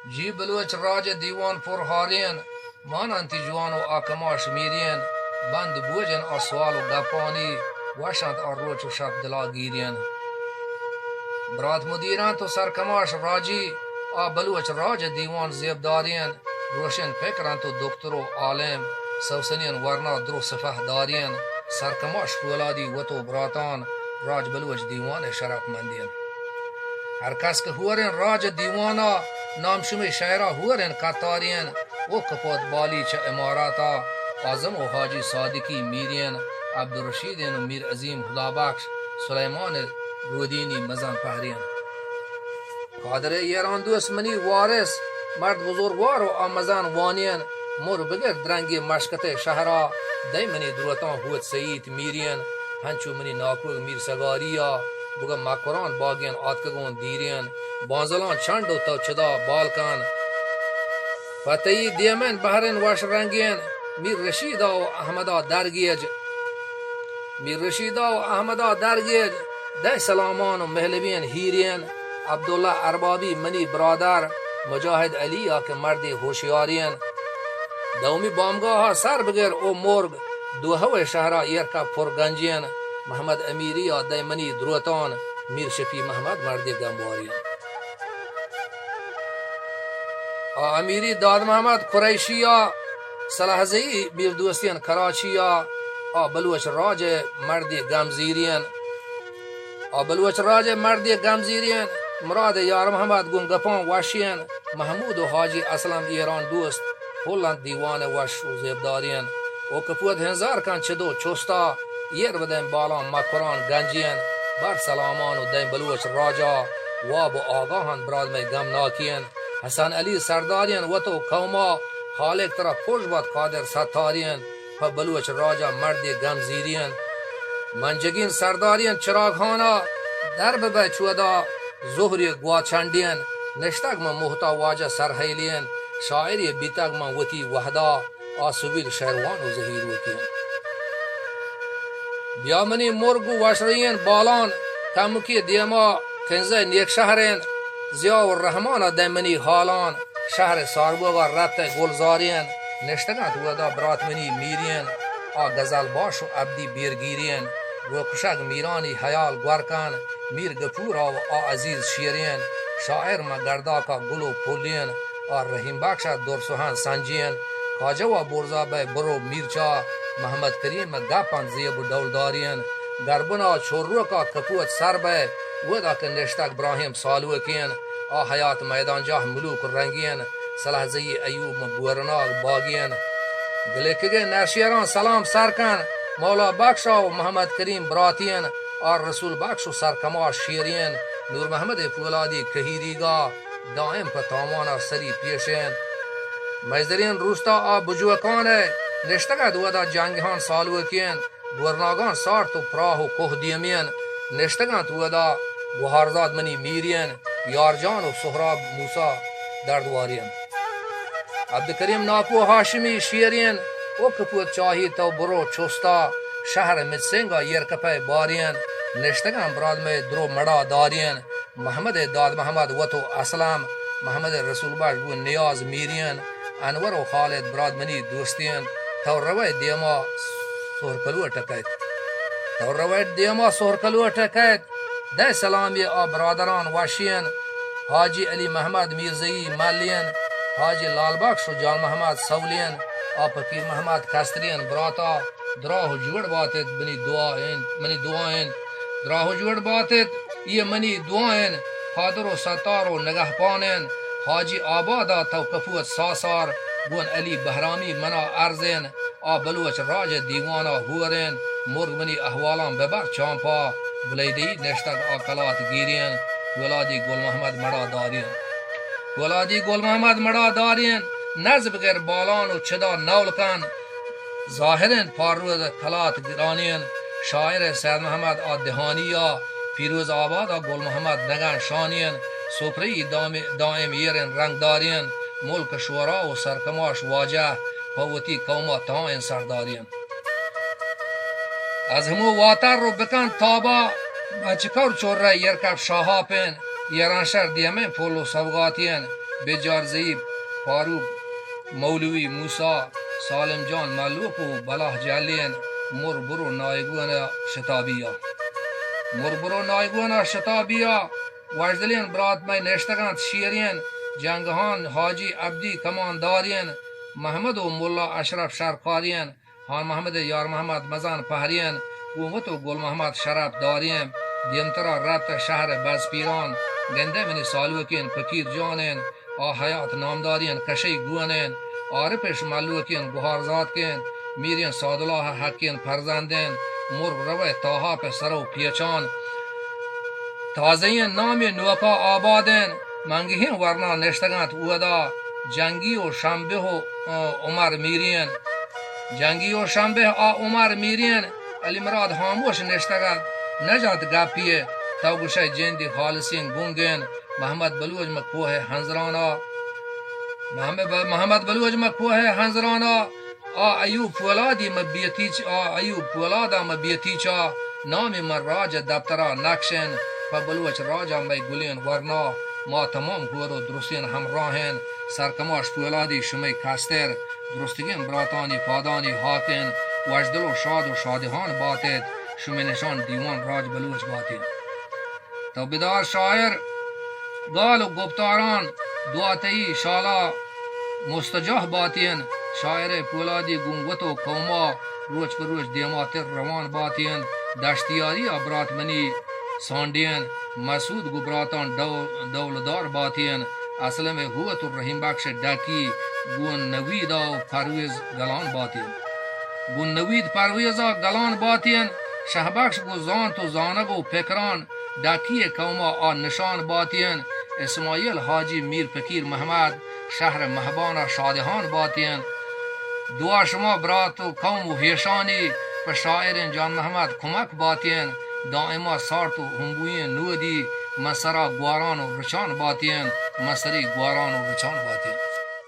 जी बलुच राज दीवान पुर हारियन मानंती जुआन व आकमाश मीरियन बंद बोजन और सवाल व गपानी वशंत और रोच व शब दिला गिरियन बरात मुदीरान तो सरकमाश राजी आ बलुच राज दीवान जेबदारियन रोशन फिक्रान तो दुख्तरो आलम सवसनियन वरना द्रो सफह दारियन सरकमाश फुलादी वतो बरातान राज बलुच दीवान शरफ मंदियन हर कस के हुरन राज दीवाना नाम शुमे शायरा हुरन कतारियन ओ कपोत बाली च इमाराता आजम व हाजी सादिकी मीरियन अब्दुल रशीदन मीर अजीम खुदाबख्श सुलेमान रोदीनी मजन पहरियन कादर येरान दोस मनी वारिस मर्द बुजुर्गवार व आमजान वानियन मोर बगैर द्रंगी मशकते शहरा दई मनी दुरता हुत सईद मीरियन हंचू मनी नाकुग मीर सगारिया बुगा मकरान बागियन आतकगोन दीरियन बांजलान चंडो तो चदा बालकान फतई दियमन बहरन वश रंगियन मीर रशीदा व अहमदा दरगेज दह सलामान व महलवियन हीरियन अब्दुल्ला अरबाबी मनी ब्रादर मुजाहिद अली के मर्द होशियारियन दौमी बामगाह सर बगैर ओ मोर्ग दोहवे शहरा यरका फुरगंजियन मोहम्मद अमीरिया दैमनी द्रोतान मीर शफी मोहम्मद मर्द गंबारियन अमीरी दाद मोहम्मद कुरैशिया सलाहजई मीर दोस्तियन कराचिया बलुच राज मर्द गमजीरियन मुराद यार मोहम्मद गुंगपान वाशियन महमूद हाजी असलम ईरान दोस्त होलन दीवान वश जेबदारियन ओ कपूत हंजार कान चदो चोस्ता यर बदन बालान मकरान गंजियन बर सलामान व दैन बलुच राजा वाब आगाहन ब्राद में गम नाकियन हसन अली सरदारियन वतो कौमा हालिक तरह फुजबत कादर सतारियन फ बलुच राजा मर्द गमजीरियन मंजगिन सरदारियन चिरागाना दरब बे चुदा जोहरी ग्वाचंडियन नश्तग में मुहता वाजा सरहैलियन शायर बीतग में वती वहदा आसुबिल शहरवान व जहीर वतियन ब्यामनी मुर्गु वशरियन बालान कमुकी दियमा खंजे नेक शहरन जियाउर रहमान दैमनी हालान शहर सारबोगा रत गुलजारियन नश्तगा दुदा ब्रातमनी मीरियन गजल बाशु अब्दी बीरगिरियन रोकशग मीरानी हयाल ग्वरकान मीर गफूरा व अजीज शेरियन शायर में गर्दा का गुलो फुलियन और रहीम बख्शा दुरसुहान संजियन खाजवा बुरजा बे बरो मीरचा मोहम्मद करीम गपन जेब डौलदारियन गरबना छोर्रो का कपूत सर बे वदा के नेश्तक इब्राहिम सालुकियन हयात मैदान जाह मुलूक रंगियन सलाहजई अयूब बुरनाग बागियन गलेकगे नरशियरान सलाम सरकन मौला बख्शा व मोहम्मद करीम ब्रातियन और रसूल बख्शु सरकमा शेरियन नूर मोहम्मद फुलादी कहीरीगा दायम पतावाना सरी पेशेन मजदरियन रूस्ता बुजुकान निश्तगा दुदा जंगहान सालुकियन बुरनागान सार तो प्राहो कोह दियमियन निश्तगा दुदा गुहारजाद मनी मीरियन यारजान व सोहराब मूसा दर्दवारियन अब्द करीम नाको हाशिमी शेरियन ओ कपूत चाही तो बुरो चोस्ता शहर मितसिंगा यरकपे बारियन निश्तगा ब्राद में द्रो मड़ा दारियन मोहम्मद दाद मोहम्मद वतो असलम मोहम्मद रसूल बू नियाज मीरियन अनवर व खालिद ब्राद मनी दोस्तियन तो रवै दियमा सोहरकलु टकैत दे सलामी ब्रादरान वाशियन हाजी अली मोहम्मद मीरजई मालियन हाजी लाल बख्श जान मोहम्मद सवलियन फकीर मोहम्मद कस्तरियन ब्राता द्राह जुड़ बातित मनी दुआइन द्राह जुड़ बातित ये मनी दुआइन फादरो सतारो नगह पानन हाजी आबादा तो कफूत सासार गुन अली बहरामी मना अर्जेन बलुच राज दीवाना हुरन मुर्ग मनी अहवालां बेबर चांपा बुलैदी नेश्तग कलात गिरियन वलादी गुल मोहम्मद मड़ा दारियन नज़ बगैर बालान व छदा नौलकान जाहिरन फारूद खलात गिरानियन शायर सैद मोहम्मद दहानिया फिरोज आबाद गुल मोहम्मद नगन शानियन सुफरी दाइम येरन रंगदारियन मुल्क शुरा व सरकमाश वाजह भवती कौमा ताइन सरदारियन अजमो वातर रो बकन ताबा बचकर चोर्रा यरकब शाहापेन यरानशर दियमें फोलो सवगातियन बेजार ज़ईब फारूक मौलवी मूसा सालिम जान मालूक व बलाह जालियन मुरबुरो नायगुना शताबिया मुरबुरो नायगुना शताबिया वाजदलियन ब्रात में नेश्तगंत शीरियन जंगहान हाजी अब्दी कमानदारियन महमद व मुल्ला अशरफ शरकारियन हान मोहम्मद यार मोहम्मद मजान पहरियन कुवत व गुल मोहम्मद शराब दारियन दियमतरा रत शहर बजपीरान गंदे मिनी सालुकिन फकीर जानन आ हयात नामदारियन कशई गुअनन आरिफश मालुकिन गुहारजात केन मीरियन सादुल्लाह हकिन फरजंदन मुर रवे ताहा पे सरो पियचान ताज़यन नाम नुका आबादन मंगिहिन वरना नेश्तगंत उदा जंगी व शंबे उमर मीरियन जंगी व शंबे आ उमर मीरियन अली मराद हामोश नेश्तगंत नजात गापिए तवगुशे जेंदी खालसिन गुंगन मोहम्मद बलूज मकोह हंजराना मोहम्मद बलूज मकोह हंजराना आ अयूब फौलादी मबियतीच आ अयूब फौलादा मबियतीचा नाम मर्राज दफ्तरा नक्शन बलूच राजा में गुलियन वरना मा तमाम गोरो दुरुस्तियन हमराहन सरकमाश फौलादी शुमे खास्तर दुरुस्तिगन ब्रातानी फादानी हाकिन वजदलो शाद व शादहान बातेत शुमे निशान दीवान राज बलूच बातें तो बिदार शायर गाल गुप्तारान दुआतई शाला मुस्तजह बातियन शायर फौलादी गुंगवतो कौमा रोज पर रोज देमातिर रवान बातियन दश्तियारी अबरात मनी सांडियन मसूद गुबरातान दौलदार बातियन असल में हुवत रहीम बख्श डाकी गुन नवीदा परवेज गलान बातियन गुन नवीद परवेजा गलान बातियन शहबख्श गु जान तो जानगो फिकरान डाकी कौमा आ निशान बातियन इस्माइल हाजी मीर फकीर महमद शहर महबाना शादहान बातियन दुआ शमा ब्रात कौम हेशानी पर शायर जान महमद खुमक बातियन दाइमा सार्त हुम्बुयन नूदी मसरा ग्वारान रचान बातियन मसरी ग्वारान रचान बातियन